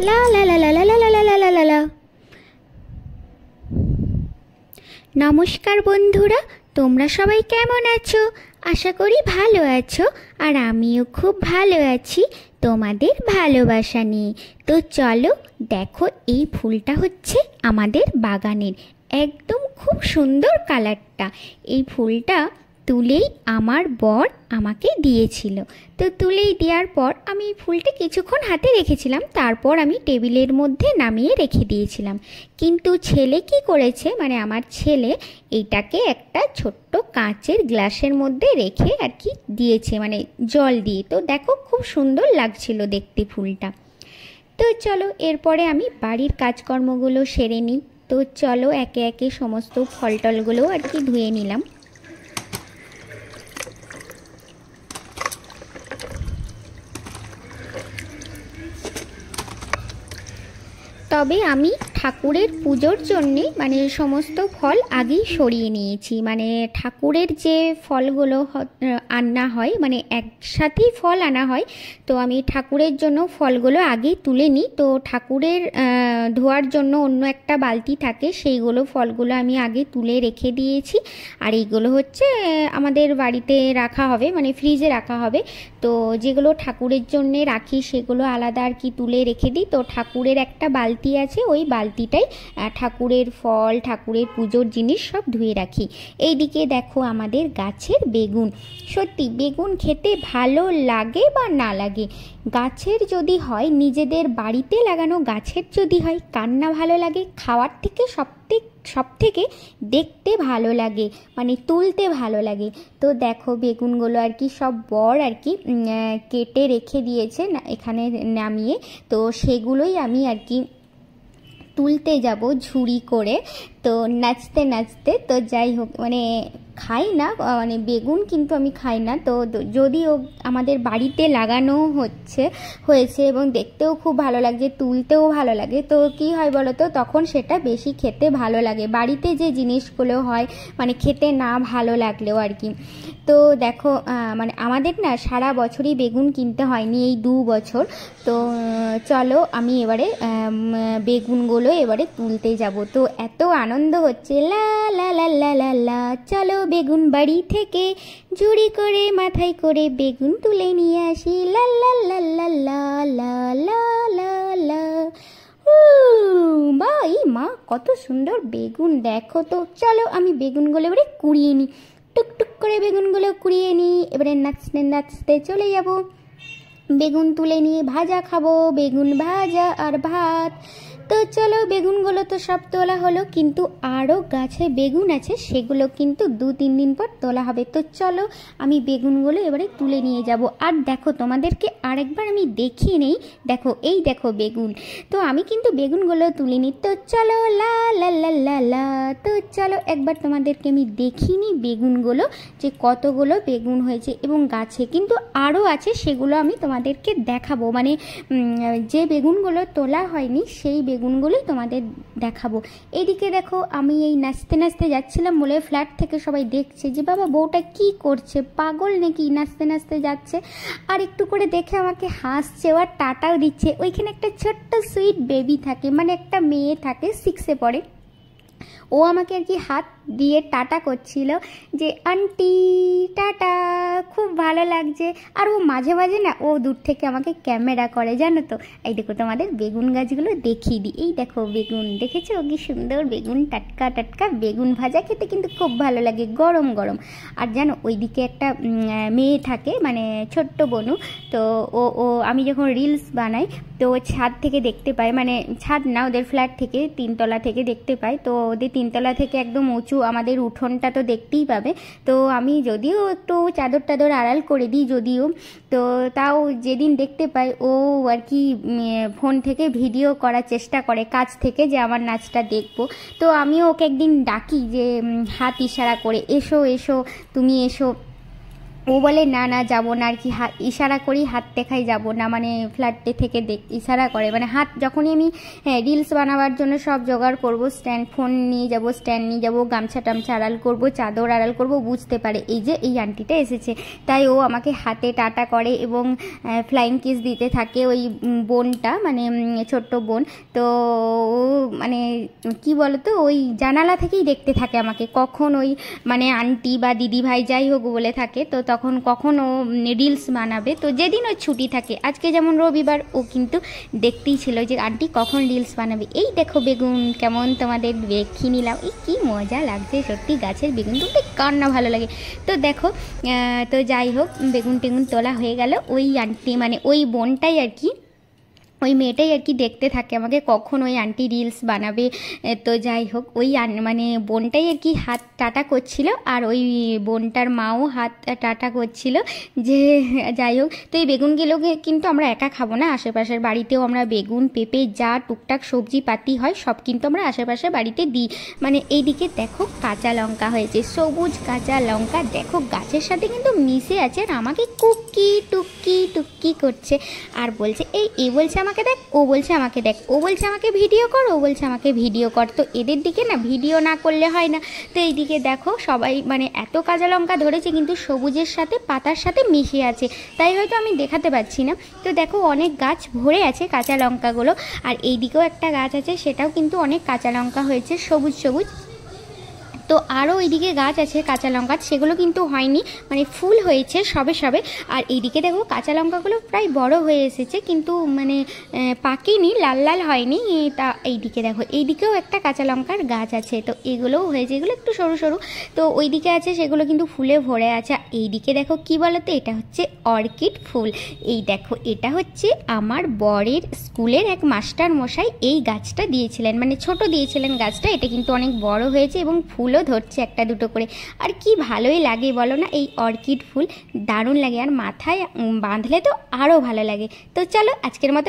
লা লা লা লা লা লা লা লা লা লা লা। নমস্কার বন্ধুরা, তোমরা সবাই কেমন আছো? আশা করি ভালো আছো, আর আমিও খুব ভালো আছি তোমাদের ভালোবাসা নিয়ে। তো চলো দেখো, এই ফুলটা হচ্ছে আমাদের বাগানের, একদম খুব সুন্দর কালারটা। এই ফুলটা তুলেই আমার বর আমাকে দিয়েছিল। তো তুলেই দেওয়ার পর আমি ফুলটা কিছুক্ষণ হাতে রেখেছিলাম, তারপর আমি টেবিলের মধ্যে নামিয়ে রেখে দিয়েছিলাম। কিন্তু ছেলে কি করেছে, মানে আমার ছেলে এইটাকে একটা ছোট্ট কাঁচের গ্লাসের মধ্যে রেখে আর কি দিয়েছে, মানে জল দিয়ে। তো দেখো খুব সুন্দর লাগছিল দেখতে ফুলটা। তো চলো এরপরে আমি বাড়ির কাজকর্মগুলো সেরে নিই। তো চলো একে একে সমস্ত ফল টলগুলো আর কি ধুয়ে নিলাম। তবে আমি ঠাকুরের পুজোর জন্যে মানে সমস্ত ফল আগেই সরিয়ে নিয়েছি। মানে ঠাকুরের যে ফলগুলো আনা হয়, মানে একসাথেই ফল আনা হয়, তো আমি ঠাকুরের জন্য ফলগুলো আগেই তুলে নিই। তো ঠাকুরের ধোয়ার জন্য অন্য একটা বালতি থাকে, সেইগুলো ফলগুলো আমি আগে তুলে রেখে দিয়েছি। আর এইগুলো হচ্ছে আমাদের বাড়িতে রাখা হবে, মানে ফ্রিজে রাখা হবে। তো যেগুলো ঠাকুরের জন্যে রাখি সেগুলো আলাদা আর কি তুলে রেখে দিই। তো ঠাকুরের একটা বালতি আছে, ওই বালতিটাই ঠাকুরের ফল, ঠাকুরের পুজোর জিনিস সব ধুয়ে রাখি। এইদিকে দেখো আমাদের গাছের বেগুন। সত্যি বেগুন খেতে ভালো লাগে বা না লাগে, গাছের যদি হয়, নিজেদের বাড়িতে লাগানো গাছের যদি হয়, কার না ভালো লাগে? খাওয়ার থেকে সব থেকে দেখতে ভালো লাগে, মানে তুলতে ভালো লাগে। তো দেখো বেগুনগুলো আর কি সব বর আর কি কেটে রেখে দিয়েছে এখানে নামিয়ে। তো সেগুলোই আমি আর কি তুলতে যাব ঝুড়ি করে। তো নাচতে নাচতে, তো যাই হোক, মানে খাই না, মানে বেগুন কিন্তু আমি খাই না। তো যদিও আমাদের বাড়িতে লাগানো হয়েছে এবং দেখতেও খুব ভালো লাগছে, তুলতেও ভালো লাগে, তো কি হয় বলো তো, তখন সেটা বেশি খেতে ভালো লাগে। বাড়িতে যে জিনিসগুলো হয় মানে খেতে না ভালো লাগলেও আর কি। তো দেখো মানে আমাদের না সারা বছরই বেগুন কিনতে হয়নি, এই 2 বছর। তো চলো আমি এবারে বেগুনগুলো এবারে তুলতে যাব। তো এত আনন্দ হচ্ছে, লা লা লা লা লা লা, চলো বেগুন বাড়ি থেকে ঝুড়ি করে মাথায় করে বেগুন তুলে নিয়ে আসি, লা লা লা লা লা লা লা লা লা। বা এই মা, কত সুন্দর বেগুন দেখো। তো চলো আমি বেগুনগুলো এবারে কুড়িয়ে নিই, টুকটুক করে বেগুনগুলো কুড়িয়ে নিই। এবারে নাচতে নাচতে চলে যাব, বেগুন তুলে নিয়ে ভাজা খাবো, বেগুন ভাজা আর ভাত। তো চলো বেগুনগুলো তো সব তোলা হলো, কিন্তু আরও গাছে বেগুন আছে, সেগুলো কিন্তু 2-3 দিন পর তোলা হবে। তো চলো আমি বেগুনগুলো এবারে তুলে নিয়ে যাব। আর দেখো তোমাদেরকে আরেকবার আমি দেখিয়ে নেই, দেখো এই দেখো বেগুন। তো আমি কিন্তু বেগুনগুলো তুলে নিই। তো চলো লা লা লা লা লা, তো চলো একবার তোমাদেরকে আমি দেখিয়ে নিই বেগুনগুলো, যে কতগুলো বেগুন হয়েছে। এবং গাছে কিন্তু আরও আছে, সেগুলো আমি তোমাদেরকে দেখাবো। মানে যে বেগুনগুলো তোলা হয়নি সেই বেগুনগুলোই তোমাদের দেখাবো। এদিকে দেখো আমি এই নাচতে নাচতে যাচ্ছিলাম বলে ফ্ল্যাট থেকে সবাই দেখছে যে বাবা বউটা কি করছে, পাগল নাকি, নাচতে নাচতে যাচ্ছে। আর একটু করে দেখে আমাকে হাসছে, আর টাটাও দিচ্ছে। ওইখানে একটা ছোট্ট সুইট বেবি থাকে, মানে একটা মেয়ে থাকে, 6-এ পড়ে। ও আমাকে আর কি হাত দিয়ে টাটা করছিল যে আন্টি টাটা, খুব ভালো লাগছে। আর ও মাঝে মাঝে না, ও দূর থেকে আমাকে ক্যামেরা করে, জানো তো। এই দেখো তোমাদের বেগুন গাছগুলো দেখিয়ে দিই। এই দেখো বেগুন, দেখেছো কি সুন্দর বেগুন, টাটকা টাটকা বেগুন ভাজা খেতে কিন্তু খুব ভালো লাগে গরম গরম। আর জানো ওইদিকে একটা মেয়ে থাকে, মানে ছোট্ট বনু। তো ও আমি যখন রিলস বানাই, তো ছাদ থেকে দেখতে পাই, মানে ছাদ না, ওদের ফ্ল্যাট থেকে 3তলা থেকে দেখতে পাই। তো ওদের 3তলা থেকে একদম উঁচু, আমাদের উঠোনটা তো দেখতেই পাবে। তো আমি যদিও একটু চাদর টাদর আড়াল করে দিই যদিও, তো তাও যেদিন দেখতে পাই, ও আর কি ফোন থেকে ভিডিও করার চেষ্টা করে কাছ থেকে, যে আমার নাচটা দেখবো। তো আমিও ওকে একদিন ডাকি যে হাত ইশারা করে, এসো এসো তুমি এসো। ও ও বলে না না যাবো না আর কি, হাত ইশারা করি, হাত দেখাই যাব না, মানে ফ্ল্যাটে থেকে ইশারা করে, মানে হাত যখনই আমি রিলস বানাবার জন্য সব জোগাড় করব, স্ট্যান্ড ফোন নিয়ে যাব, স্ট্যান্ড নিয়ে যাব, গামছা টামছা আড়াল করব, চাদর আড়াল করব, বুঝতে পারে এই যে এই আন্টিটা এসেছে। তাই ও আমাকে হাতে টাটা করে এবং ফ্লাইং কিস দিতে থাকে ওই বোনটা, মানে ছোট্ট বোন। তো ও মানে কি বলতো, ওই জানালা থেকেই দেখতে থাকে আমাকে, কখন ওই মানে আন্টি বা দিদি ভাই যাই হোক বলে থাকে, তো তখন কখন ও রিলস বানাবে। তো যেদিন ওর ছুটি থাকে, আজকে যেমন রবিবার, ও কিন্তু দেখতেই ছিল যে আন্টি কখন রিলস বানাবে। এই দেখো বেগুন কেমন তোমাদের দেখিয়ে নিলাম, এই কি মজা লাগছে সত্যি, গাছের বেগুন তুলতে কার না ভালো লাগে। তো দেখো তো যাই হোক, বেগুন টেগুন তোলা হয়ে গেল। ওই আন্টি মানে ওই বোনটাই আর কি, ওই মেয়েটাই আর কি দেখতে থাকে আমাকে কখন ওই আন্টি রিলস বানাবে। তো যাই হোক, ওই মানে বোনটাই আর কি হাত টাটা করছিল, আর ওই বোনটার মাও হাত টাটা করছিল। যে যাই হোক, তো এই বেগুনগুলোকে কিন্তু আমরা একা খাবো না, আশেপাশের বাড়িতেও আমরা বেগুন পেঁপে যা টুকটাক সবজি পাতি হয় সব কিন্তু আমরা আশেপাশের বাড়িতে দিই। মানে এইদিকে দেখো কাঁচা লঙ্কা হয়েছে, সবুজ কাঁচা লঙ্কা দেখো গাছের সাথে কিন্তু মিশে আছে, আর আমাকে কুকি টুকি টুকি করছে, আর বলছে এই বলছে আমাকে দেখ, ও বলছে আমাকে দেখ, ও বলছে আমাকে ভিডিও কর, ও বলছে আমাকে ভিডিও কর। তো এদের দিকে না ভিডিও না করলে হয় না। তো এইদিকে দেখো সবাই মানে এত কাঁচা লঙ্কা ধরেছে, কিন্তু সবুজের সাথে পাতার সাথে মিশে আছে, তাই হয়তো আমি দেখাতে পারছি না। তো দেখো অনেক গাছ ভরে আছে কাঁচা লঙ্কাগুলো, আর এইদিকেও একটা গাছ আছে, সেটাও কিন্তু অনেক কাঁচা লঙ্কা হয়েছে সবুজ সবুজ। তো আরও এইদিকে গাছ আছে কাঁচা লঙ্কা, সেগুলো কিন্তু হয়নি, মানে ফুল হয়েছে সবে সবে। আর এইদিকে দেখো কাঁচা লঙ্কাগুলো প্রায় বড় হয়ে এসেছে, কিন্তু মানে পাকেনি, লাল লাল হয়নি। তা এইদিকে দেখো, এইদিকেও একটা কাঁচা লঙ্কার গাছ আছে, তো এগুলোও হয়েছে, এগুলো একটু সরু সরু। তো ওইদিকে আছে সেগুলো কিন্তু ফুলে ভরে আছে। এইদিকে দেখো কি বলতো, এটা হচ্ছে অর্কিড ফুল। এই দেখো এটা হচ্ছে আমার বরের স্কুলের এক মাস্টার মশাই এই গাছটা দিয়েছিলেন, মানে ছোট দিয়েছিলেন গাছটা, এটা কিন্তু অনেক বড় হয়েছে এবং ফুলও ধরছে একটা দুটো করে। আর কি ভালোই লাগে বলো না, এই অর্কিড ফুল দারুণ লাগে, আর মাথায় বাঁধলে তো আরও ভালো লাগে। তো চলো আজকের মতো